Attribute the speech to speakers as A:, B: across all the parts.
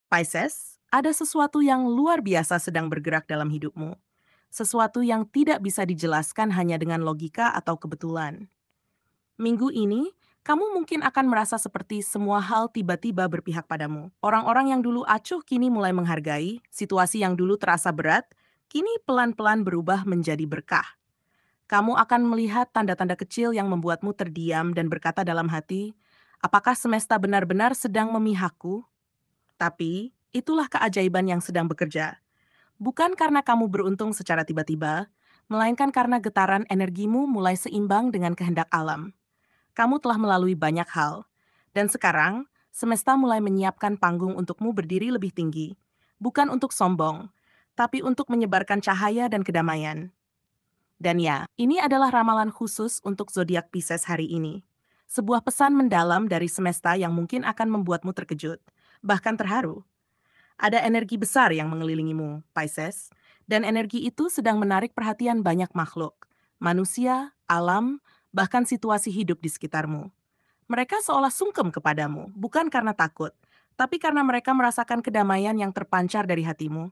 A: Pisces, ada sesuatu yang luar biasa sedang bergerak dalam hidupmu. Sesuatu yang tidak bisa dijelaskan hanya dengan logika atau kebetulan. Minggu ini, kamu mungkin akan merasa seperti semua hal tiba-tiba berpihak padamu. Orang-orang yang dulu acuh kini mulai menghargai, situasi yang dulu terasa berat, kini pelan-pelan berubah menjadi berkah. Kamu akan melihat tanda-tanda kecil yang membuatmu terdiam dan berkata dalam hati, apakah semesta benar-benar sedang memihakku? Tapi, itulah keajaiban yang sedang bekerja. Bukan karena kamu beruntung secara tiba-tiba, melainkan karena getaran energimu mulai seimbang dengan kehendak alam. Kamu telah melalui banyak hal, dan sekarang semesta mulai menyiapkan panggung untukmu berdiri lebih tinggi, bukan untuk sombong, tapi untuk menyebarkan cahaya dan kedamaian. Dan ya, ini adalah ramalan khusus untuk zodiak Pisces hari ini. Sebuah pesan mendalam dari semesta yang mungkin akan membuatmu terkejut, bahkan terharu. Ada energi besar yang mengelilingimu, Pisces, dan energi itu sedang menarik perhatian banyak makhluk, manusia, alam, bahkan situasi hidup di sekitarmu. Mereka seolah sungkem kepadamu, bukan karena takut, tapi karena mereka merasakan kedamaian yang terpancar dari hatimu.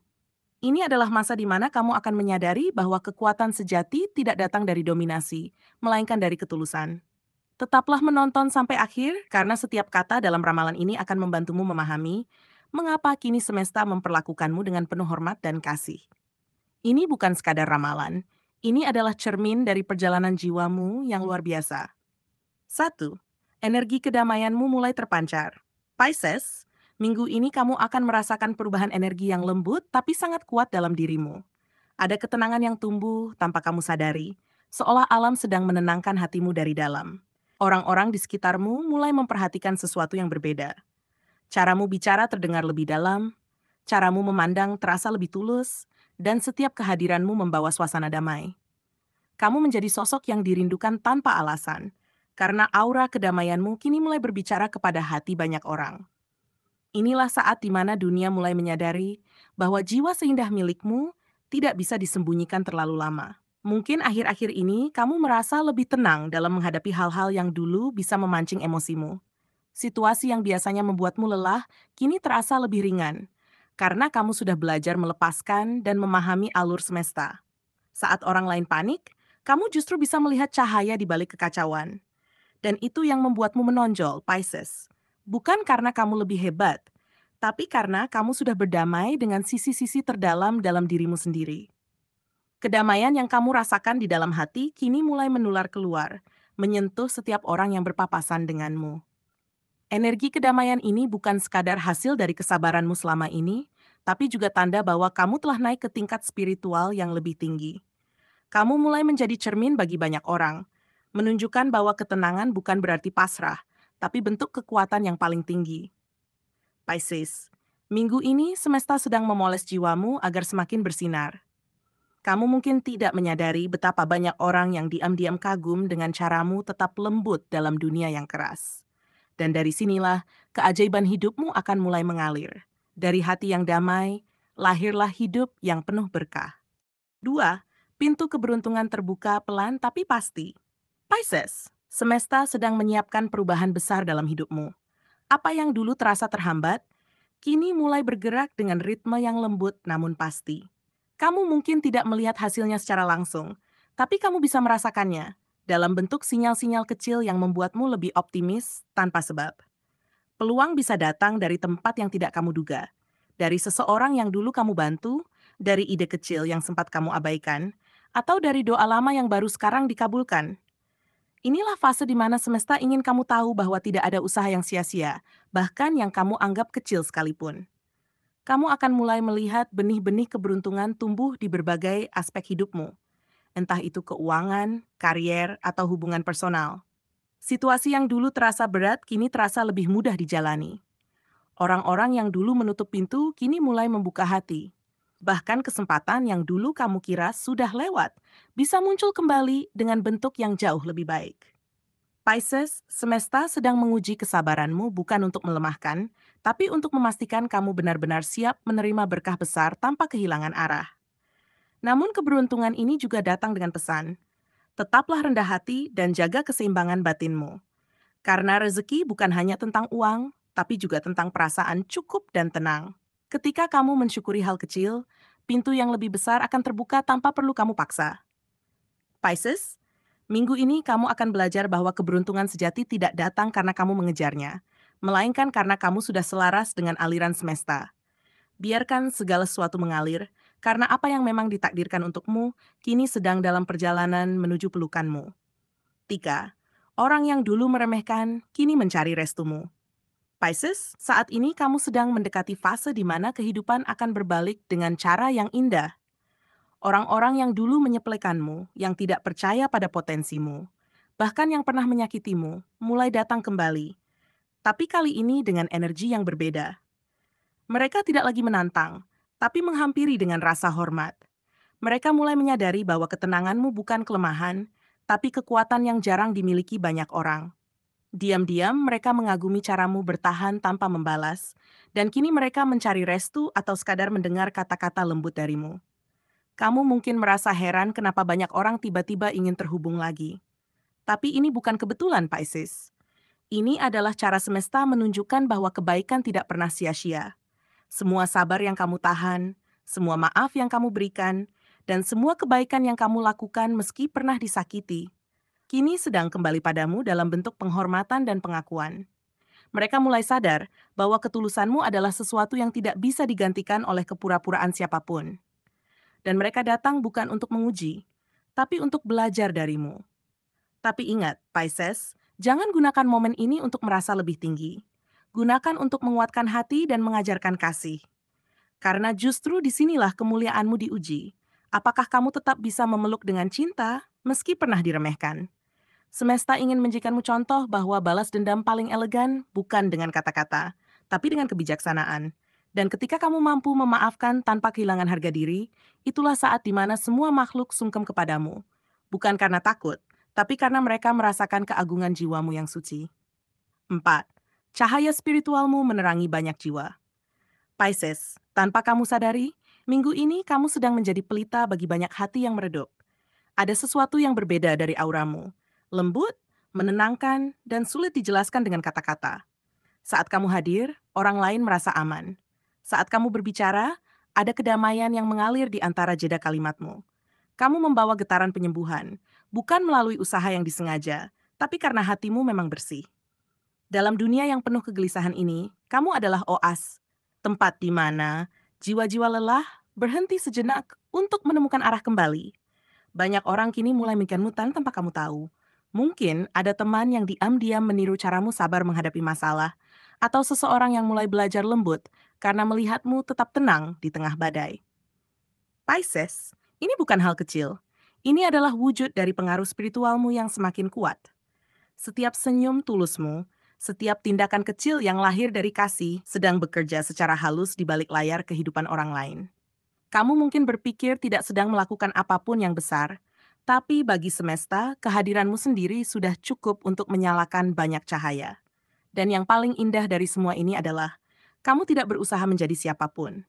A: Ini adalah masa di mana kamu akan menyadari bahwa kekuatan sejati tidak datang dari dominasi, melainkan dari ketulusan. Tetaplah menonton sampai akhir, karena setiap kata dalam ramalan ini akan membantumu memahami mengapa kini semesta memperlakukanmu dengan penuh hormat dan kasih. Ini bukan sekadar ramalan, ini adalah cermin dari perjalanan jiwamu yang luar biasa. 1. Energi kedamaianmu mulai terpancar. Pisces, minggu ini kamu akan merasakan perubahan energi yang lembut tapi sangat kuat dalam dirimu. Ada ketenangan yang tumbuh tanpa kamu sadari, seolah alam sedang menenangkan hatimu dari dalam. Orang-orang di sekitarmu mulai memperhatikan sesuatu yang berbeda. Caramu bicara terdengar lebih dalam, caramu memandang terasa lebih tulus, dan setiap kehadiranmu membawa suasana damai. Kamu menjadi sosok yang dirindukan tanpa alasan, karena aura kedamaianmu kini mulai berbicara kepada hati banyak orang. Inilah saat di mana dunia mulai menyadari bahwa jiwa seindah milikmu tidak bisa disembunyikan terlalu lama. Mungkin akhir-akhir ini kamu merasa lebih tenang dalam menghadapi hal-hal yang dulu bisa memancing emosimu. Situasi yang biasanya membuatmu lelah kini terasa lebih ringan, karena kamu sudah belajar melepaskan dan memahami alur semesta. Saat orang lain panik, kamu justru bisa melihat cahaya di balik kekacauan. Dan itu yang membuatmu menonjol, Pisces. Bukan karena kamu lebih hebat, tapi karena kamu sudah berdamai dengan sisi-sisi terdalam dalam dirimu sendiri. Kedamaian yang kamu rasakan di dalam hati kini mulai menular keluar, menyentuh setiap orang yang berpapasan denganmu. Energi kedamaian ini bukan sekadar hasil dari kesabaranmu selama ini, tapi juga tanda bahwa kamu telah naik ke tingkat spiritual yang lebih tinggi. Kamu mulai menjadi cermin bagi banyak orang, menunjukkan bahwa ketenangan bukan berarti pasrah, tapi bentuk kekuatan yang paling tinggi. Pisces, minggu ini semesta sedang memoles jiwamu agar semakin bersinar. Kamu mungkin tidak menyadari betapa banyak orang yang diam-diam kagum dengan caramu tetap lembut dalam dunia yang keras. Dan dari sinilah keajaiban hidupmu akan mulai mengalir. Dari hati yang damai, lahirlah hidup yang penuh berkah. 2. Pintu keberuntungan terbuka pelan tapi pasti. Pisces, semesta sedang menyiapkan perubahan besar dalam hidupmu. Apa yang dulu terasa terhambat, kini mulai bergerak dengan ritme yang lembut namun pasti. Kamu mungkin tidak melihat hasilnya secara langsung, tapi kamu bisa merasakannya dalam bentuk sinyal-sinyal kecil yang membuatmu lebih optimis tanpa sebab. Peluang bisa datang dari tempat yang tidak kamu duga, dari seseorang yang dulu kamu bantu, dari ide kecil yang sempat kamu abaikan, atau dari doa lama yang baru sekarang dikabulkan. Inilah fase di mana semesta ingin kamu tahu bahwa tidak ada usaha yang sia-sia, bahkan yang kamu anggap kecil sekalipun. Kamu akan mulai melihat benih-benih keberuntungan tumbuh di berbagai aspek hidupmu, entah itu keuangan, karier, atau hubungan personal. Situasi yang dulu terasa berat kini terasa lebih mudah dijalani. Orang-orang yang dulu menutup pintu kini mulai membuka hati. Bahkan kesempatan yang dulu kamu kira sudah lewat bisa muncul kembali dengan bentuk yang jauh lebih baik. Pisces, semesta sedang menguji kesabaranmu bukan untuk melemahkan, tapi untuk memastikan kamu benar-benar siap menerima berkah besar tanpa kehilangan arah. Namun keberuntungan ini juga datang dengan pesan, tetaplah rendah hati dan jaga keseimbangan batinmu. Karena rezeki bukan hanya tentang uang, tapi juga tentang perasaan cukup dan tenang. Ketika kamu mensyukuri hal kecil, pintu yang lebih besar akan terbuka tanpa perlu kamu paksa. Pisces, minggu ini kamu akan belajar bahwa keberuntungan sejati tidak datang karena kamu mengejarnya, melainkan karena kamu sudah selaras dengan aliran semesta. Biarkan segala sesuatu mengalir, karena apa yang memang ditakdirkan untukmu kini sedang dalam perjalanan menuju pelukanmu. 3. Orang yang dulu meremehkan kini mencari restumu. Pisces, saat ini kamu sedang mendekati fase di mana kehidupan akan berbalik dengan cara yang indah. Orang-orang yang dulu menyepelekanmu, yang tidak percaya pada potensimu, bahkan yang pernah menyakitimu, mulai datang kembali. Tapi kali ini dengan energi yang berbeda. Mereka tidak lagi menantang, tapi menghampiri dengan rasa hormat. Mereka mulai menyadari bahwa ketenanganmu bukan kelemahan, tapi kekuatan yang jarang dimiliki banyak orang. Diam-diam mereka mengagumi caramu bertahan tanpa membalas, dan kini mereka mencari restu atau sekadar mendengar kata-kata lembut darimu. Kamu mungkin merasa heran kenapa banyak orang tiba-tiba ingin terhubung lagi. Tapi ini bukan kebetulan, Pisces. Ini adalah cara semesta menunjukkan bahwa kebaikan tidak pernah sia-sia. Semua sabar yang kamu tahan, semua maaf yang kamu berikan, dan semua kebaikan yang kamu lakukan meski pernah disakiti, kini sedang kembali padamu dalam bentuk penghormatan dan pengakuan. Mereka mulai sadar bahwa ketulusanmu adalah sesuatu yang tidak bisa digantikan oleh kepura-puraan siapapun. Dan mereka datang bukan untuk menguji, tapi untuk belajar darimu. Tapi ingat, Pisces, jangan gunakan momen ini untuk merasa lebih tinggi. Gunakan untuk menguatkan hati dan mengajarkan kasih. Karena justru disinilah kemuliaanmu diuji. Apakah kamu tetap bisa memeluk dengan cinta meski pernah diremehkan? Semesta ingin menjadikanmu contoh bahwa balas dendam paling elegan bukan dengan kata-kata, tapi dengan kebijaksanaan. Dan ketika kamu mampu memaafkan tanpa kehilangan harga diri, itulah saat di mana semua makhluk sungkem kepadamu. Bukan karena takut, tapi karena mereka merasakan keagungan jiwamu yang suci. 4. Cahaya spiritualmu menerangi banyak jiwa. Pisces, tanpa kamu sadari, minggu ini kamu sedang menjadi pelita bagi banyak hati yang meredup. Ada sesuatu yang berbeda dari auramu. Lembut, menenangkan, dan sulit dijelaskan dengan kata-kata. Saat kamu hadir, orang lain merasa aman. Saat kamu berbicara, ada kedamaian yang mengalir di antara jeda kalimatmu. Kamu membawa getaran penyembuhan, bukan melalui usaha yang disengaja, tapi karena hatimu memang bersih. Dalam dunia yang penuh kegelisahan ini, kamu adalah oas, tempat di mana jiwa-jiwa lelah berhenti sejenak untuk menemukan arah kembali. Banyak orang kini mulai mikir-mutan tanpa kamu tahu. Mungkin ada teman yang diam-diam meniru caramu sabar menghadapi masalah, atau seseorang yang mulai belajar lembut karena melihatmu tetap tenang di tengah badai. Pisces, ini bukan hal kecil. Ini adalah wujud dari pengaruh spiritualmu yang semakin kuat. Setiap senyum tulusmu, setiap tindakan kecil yang lahir dari kasih sedang bekerja secara halus di balik layar kehidupan orang lain. Kamu mungkin berpikir tidak sedang melakukan apapun yang besar, tapi bagi semesta, kehadiranmu sendiri sudah cukup untuk menyalakan banyak cahaya. Dan yang paling indah dari semua ini adalah, kamu tidak berusaha menjadi siapapun.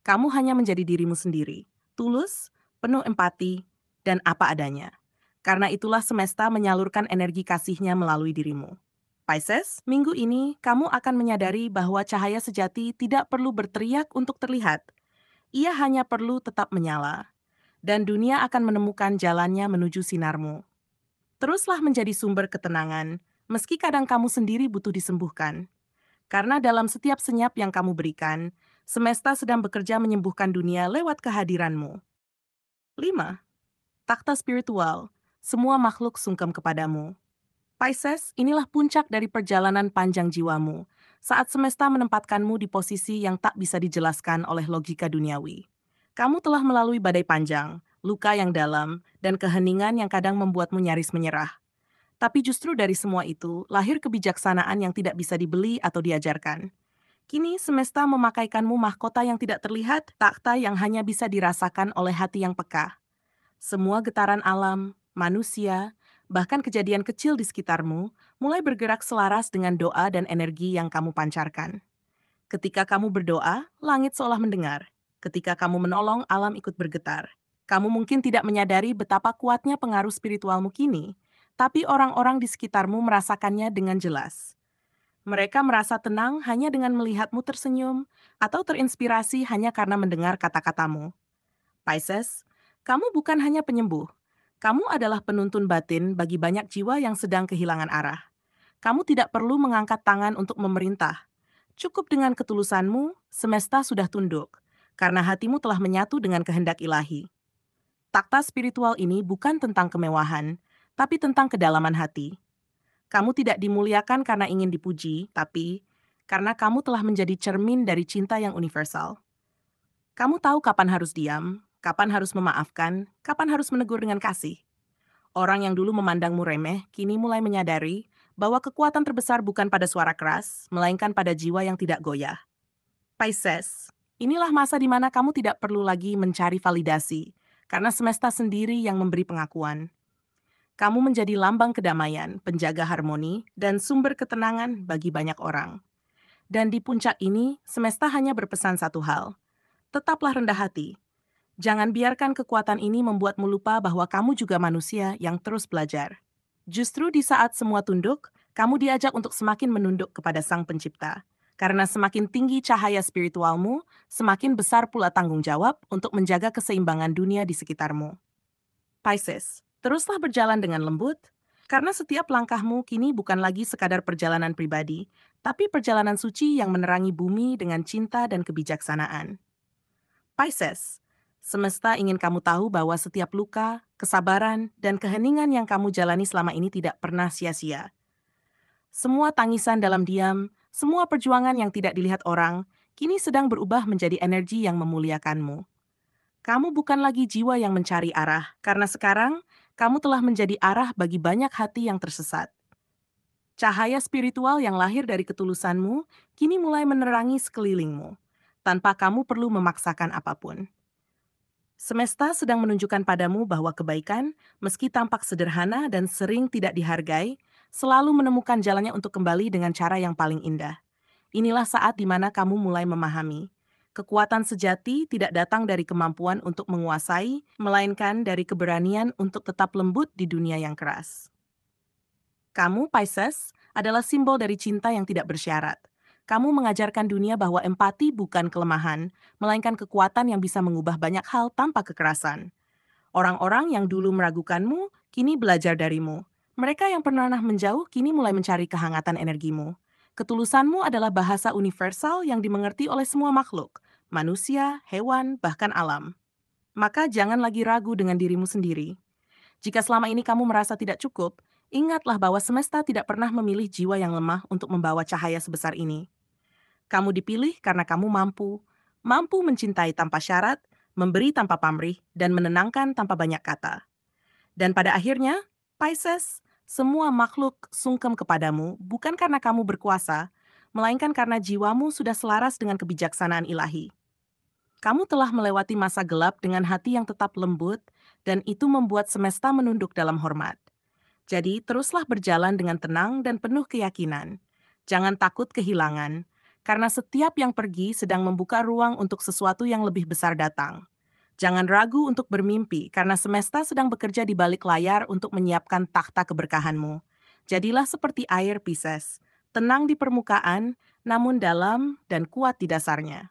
A: Kamu hanya menjadi dirimu sendiri, tulus, penuh empati, dan apa adanya. Karena itulah semesta menyalurkan energi kasihnya melalui dirimu. Pisces, minggu ini kamu akan menyadari bahwa cahaya sejati tidak perlu berteriak untuk terlihat. Ia hanya perlu tetap menyala, dan dunia akan menemukan jalannya menuju sinarmu. Teruslah menjadi sumber ketenangan, meski kadang kamu sendiri butuh disembuhkan. Karena dalam setiap senyap yang kamu berikan, semesta sedang bekerja menyembuhkan dunia lewat kehadiranmu. 5. Takhta spiritual, semua makhluk sungkem kepadamu. Pisces, inilah puncak dari perjalanan panjang jiwamu, saat semesta menempatkanmu di posisi yang tak bisa dijelaskan oleh logika duniawi. Kamu telah melalui badai panjang, luka yang dalam, dan keheningan yang kadang membuatmu nyaris menyerah. Tapi justru dari semua itu, lahir kebijaksanaan yang tidak bisa dibeli atau diajarkan. Kini semesta memakaikanmu mahkota yang tidak terlihat, takhta yang hanya bisa dirasakan oleh hati yang peka. Semua getaran alam, manusia, bahkan kejadian kecil di sekitarmu mulai bergerak selaras dengan doa dan energi yang kamu pancarkan. Ketika kamu berdoa, langit seolah mendengar. Ketika kamu menolong, alam ikut bergetar. Kamu mungkin tidak menyadari betapa kuatnya pengaruh spiritualmu kini, tapi orang-orang di sekitarmu merasakannya dengan jelas. Mereka merasa tenang hanya dengan melihatmu tersenyum, atau terinspirasi hanya karena mendengar kata-katamu. Pisces, kamu bukan hanya penyembuh. Kamu adalah penuntun batin bagi banyak jiwa yang sedang kehilangan arah. Kamu tidak perlu mengangkat tangan untuk memerintah. Cukup dengan ketulusanmu, semesta sudah tunduk, karena hatimu telah menyatu dengan kehendak ilahi. Takta spiritual ini bukan tentang kemewahan, tapi tentang kedalaman hati. Kamu tidak dimuliakan karena ingin dipuji, tapi karena kamu telah menjadi cermin dari cinta yang universal. Kamu tahu kapan harus diam, kapan harus memaafkan, kapan harus menegur dengan kasih. Orang yang dulu memandangmu remeh, kini mulai menyadari bahwa kekuatan terbesar bukan pada suara keras, melainkan pada jiwa yang tidak goyah. Pisces, inilah masa di mana kamu tidak perlu lagi mencari validasi, karena semesta sendiri yang memberi pengakuan. Kamu menjadi lambang kedamaian, penjaga harmoni, dan sumber ketenangan bagi banyak orang. Dan di puncak ini, semesta hanya berpesan satu hal. Tetaplah rendah hati. Jangan biarkan kekuatan ini membuatmu lupa bahwa kamu juga manusia yang terus belajar. Justru di saat semua tunduk, kamu diajak untuk semakin menunduk kepada Sang Pencipta. Karena semakin tinggi cahaya spiritualmu, semakin besar pula tanggung jawab untuk menjaga keseimbangan dunia di sekitarmu. Pisces, teruslah berjalan dengan lembut, karena setiap langkahmu kini bukan lagi sekadar perjalanan pribadi, tapi perjalanan suci yang menerangi bumi dengan cinta dan kebijaksanaan. Pisces, semesta ingin kamu tahu bahwa setiap luka, kesabaran, dan keheningan yang kamu jalani selama ini tidak pernah sia-sia. Semua tangisan dalam diam, semua perjuangan yang tidak dilihat orang, kini sedang berubah menjadi energi yang memuliakanmu. Kamu bukan lagi jiwa yang mencari arah, karena sekarang kamu telah menjadi arah bagi banyak hati yang tersesat. Cahaya spiritual yang lahir dari ketulusanmu kini mulai menerangi sekelilingmu, tanpa kamu perlu memaksakan apapun. Semesta sedang menunjukkan padamu bahwa kebaikan, meski tampak sederhana dan sering tidak dihargai, selalu menemukan jalannya untuk kembali dengan cara yang paling indah. Inilah saat di mana kamu mulai memahami. Kekuatan sejati tidak datang dari kemampuan untuk menguasai, melainkan dari keberanian untuk tetap lembut di dunia yang keras. Kamu, Pisces, adalah simbol dari cinta yang tidak bersyarat. Kamu mengajarkan dunia bahwa empati bukan kelemahan, melainkan kekuatan yang bisa mengubah banyak hal tanpa kekerasan. Orang-orang yang dulu meragukanmu, kini belajar darimu. Mereka yang pernah menjauh, kini mulai mencari kehangatan energimu. Ketulusanmu adalah bahasa universal yang dimengerti oleh semua makhluk, manusia, hewan, bahkan alam. Maka jangan lagi ragu dengan dirimu sendiri. Jika selama ini kamu merasa tidak cukup, ingatlah bahwa semesta tidak pernah memilih jiwa yang lemah untuk membawa cahaya sebesar ini. Kamu dipilih karena kamu mampu mencintai tanpa syarat, memberi tanpa pamrih, dan menenangkan tanpa banyak kata. Dan pada akhirnya, Pisces, semua makhluk sungkem kepadamu bukan karena kamu berkuasa, melainkan karena jiwamu sudah selaras dengan kebijaksanaan ilahi. Kamu telah melewati masa gelap dengan hati yang tetap lembut, dan itu membuat semesta menunduk dalam hormat. Jadi, teruslah berjalan dengan tenang dan penuh keyakinan. Jangan takut kehilangan, karena setiap yang pergi sedang membuka ruang untuk sesuatu yang lebih besar datang. Jangan ragu untuk bermimpi, karena semesta sedang bekerja di balik layar untuk menyiapkan takhta keberkahanmu. Jadilah seperti air, Pisces, tenang di permukaan, namun dalam dan kuat di dasarnya.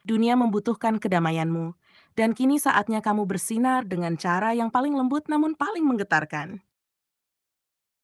A: Dunia membutuhkan kedamaianmu, dan kini saatnya kamu bersinar dengan cara yang paling lembut namun paling menggetarkan.